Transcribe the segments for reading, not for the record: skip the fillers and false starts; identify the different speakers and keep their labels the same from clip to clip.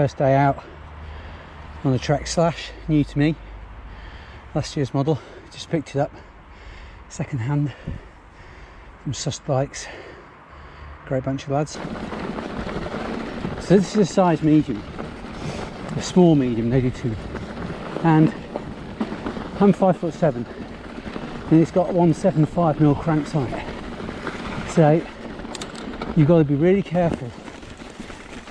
Speaker 1: First day out on the Trek Slash, new to me, last year's model. Just picked it up second hand from Sus Bikes. Great bunch of lads. So this is a size medium, a small medium, they do too. And I'm 5'7", and it's got 175mm cranks on it. So you've got to be really careful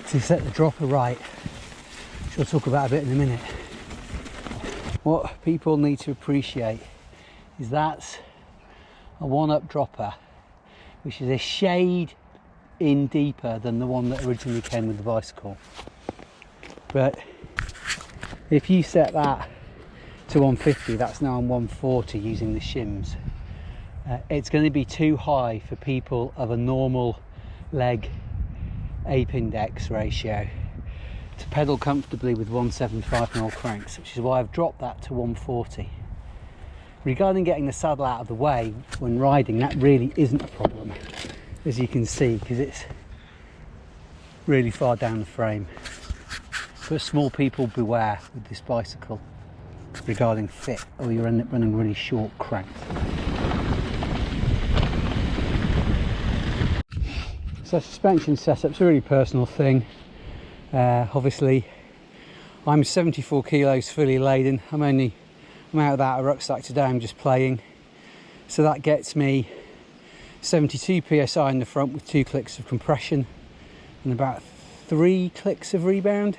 Speaker 1: to set the dropper right, which we'll talk about a bit in a minute. What people need to appreciate is that's a one-up dropper, which is a shade in deeper than the one that originally came with the bicycle. But if you set that to 150, that's now on 140 using the shims. It's going to be too high for people of a normal leg ape index ratio to pedal comfortably with 175mm cranks, which is why I've dropped that to 140. Regarding getting the saddle out of the way when riding, that really isn't a problem, as you can see, because it's really far down the frame. But small people beware with this bicycle regarding fit, or you end up running really short cranks. So suspension setup's a really personal thing. Obviously I'm 74 kilos fully laden. I'm out without a rucksack today, I'm just playing. So that gets me 72 psi in the front with 2 clicks of compression and about 3 clicks of rebound.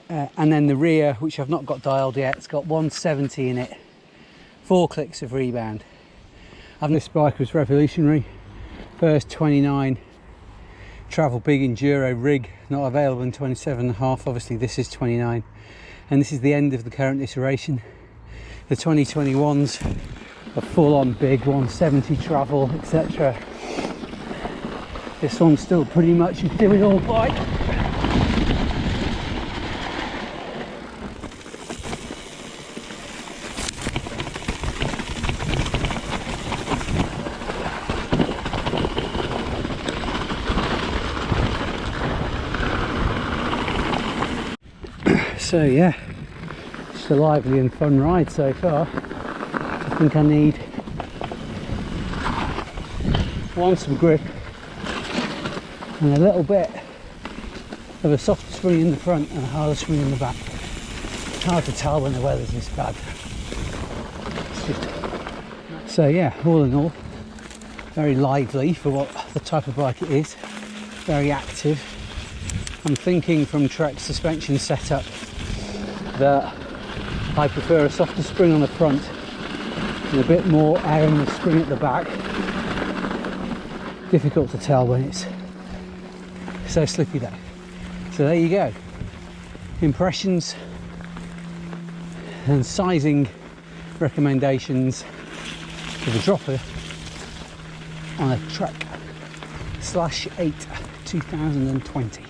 Speaker 1: And then the rear, which I've not got dialed yet, it's got 170 in it, 4 clicks of rebound. This bike was revolutionary. First 29 travel big enduro rig, not available in 27.5. Obviously this is 29, and this is the end of the current iteration. The 2021s are full on big 170 travel, etc. This one's still pretty much a do-it-all bike. So yeah, just a lively and fun ride so far. I think I need some grip and a little bit of a softer spring in the front and a harder spring in the back. It's hard to tell when the weather's this bad. So yeah, all in all, very lively for what the type of bike it is, very active. I'm thinking from Trek suspension setup that I prefer a softer spring on the front and a bit more air in the spring at the back. Difficult to tell when it's so slippy though. So there you go. Impressions and sizing recommendations for the dropper on a Trek Slash 8 2020.